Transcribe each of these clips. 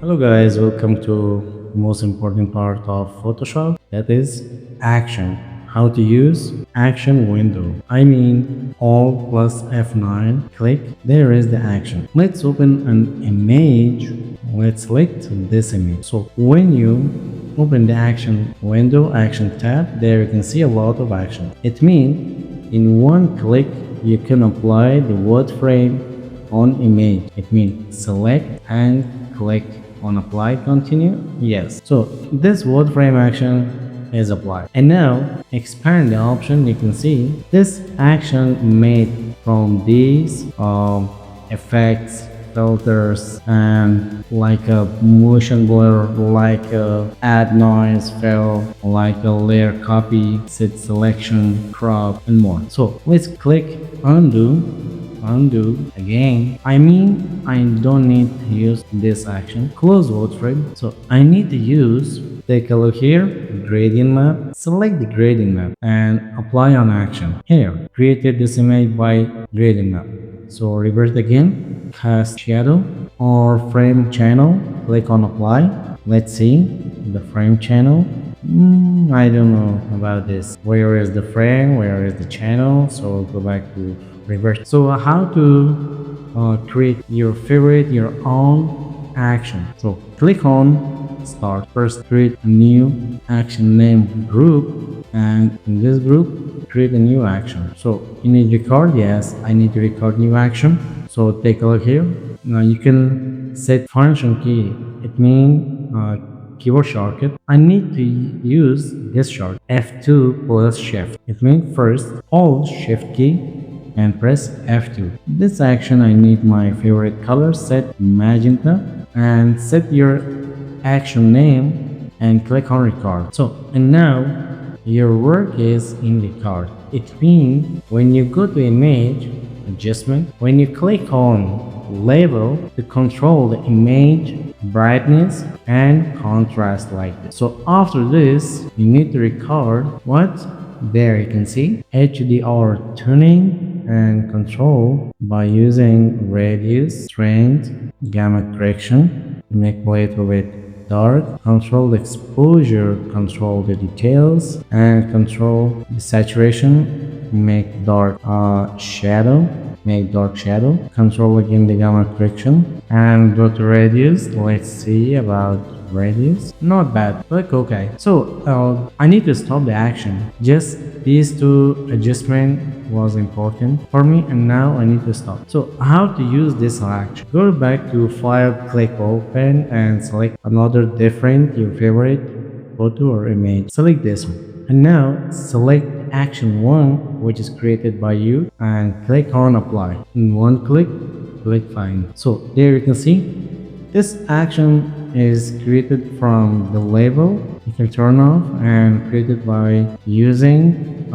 Hello guys, welcome to the most important part of Photoshop, that is action. How to use action window. I mean Alt plus F9, click, there is the action. Let's open an image. Let's select this image. So when you open the action window, action tab, there you can see a lot of action. It means in one click you can apply the word frame on image. It means select and click on apply continue. Yes, so this word frame action is applied, and now expand the option. You can see this action made from these effects, filters, and like a motion blur, like a add noise, fill, like a layer copy, set selection, crop, and more. So let's click undo again. I mean I don't need to use this action. Close word frame. So I need to use, take a look here, gradient map, select the gradient map and apply on action. Here created this image by gradient map. So revert again, cast shadow or frame channel, click on apply. Let's see the frame channel. I don't know about this. Where is the frame? Where is the channel? So go back to reverse. So how to create your favorite, your own action. So click on start. First create a new action name group, and in this group create a new action. So you need record. Yes, I need to record new action. So take a look here. Now you can set function key. It means keyboard shortcut. I need to use this shortcut F2 plus shift. It means first hold shift key and press F2. This action I need my favorite color, set magenta, and set your action name and click on record. So and now your work is in record. It means when you go to image adjustment, when you click on label to control the image brightness and contrast like this. So after this you need to record what there you can see HDR tuning and control by using radius, strength, gamma correction, make a little bit dark, control the exposure, control the details, and control the saturation, make dark shadow, make dark shadow, control again the gamma correction, and go to radius. Let's see about radius. Not bad, click OK. So I need to stop the action. Just these two adjustments was important for me, and now I need to stop. So how to use this action? Go back to file, click open, and select another different, your favorite photo or image. Select this one, and now select action 1 which is created by you and click on apply. In one click fine. So there you can see this action is created from the label. You can turn off and created by using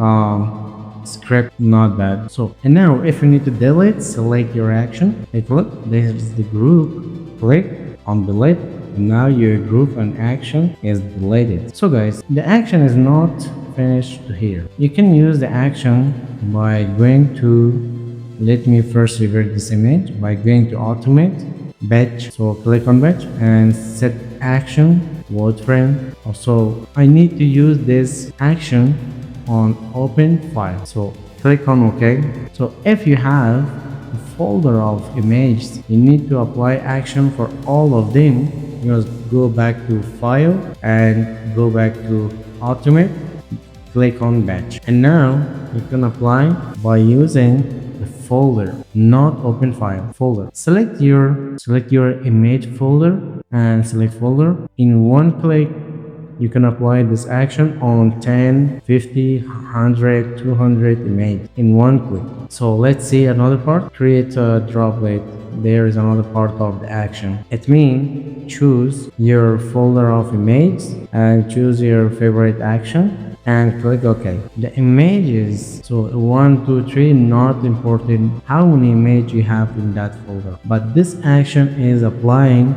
script. Not bad. So and now if you need to delete, select your action. Take a look, this is the group, click on delete, and now your group and action is deleted. So guys, the action is not finished here. You can use the action by going to, let me first revert this image by going to automate batch. So click on batch and set action word frame. Also I need to use this action on open file. So click on OK. So if you have a folder of images, you need to apply action for all of them. You just go back to file and go back to automate, click on batch, and now you can apply by using the folder, not open file, folder. Select your image folder and select folder. In one click you can apply this action on 10, 50, 100, 200 image in one click. So let's see another part. Create a droplet. There is another part of the action. It means choose your folder of images and choose your favorite action and click OK. The images, so 1, 2, 3, not important how many images you have in that folder, but this action is applying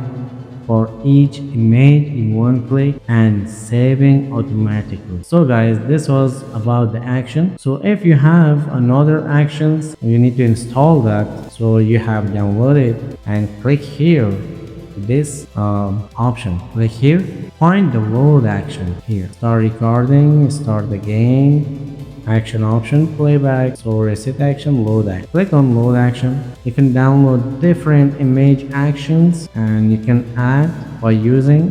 for each image in one click and saving automatically. So guys, this was about the action. So if you have another actions, you need to install that. So you have downloaded and click here this option. Click here, find the load action here. Start recording, start the game. Action option, playback, so reset action, load action. Click on load action. You can download different image actions and you can add by using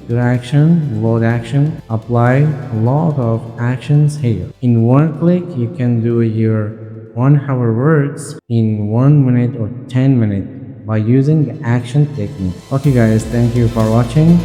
your action, load action, apply a lot of actions here. In one click, you can do your 1 hour works in 1 minute or 10 minutes by using the action technique. Okay guys, thank you for watching.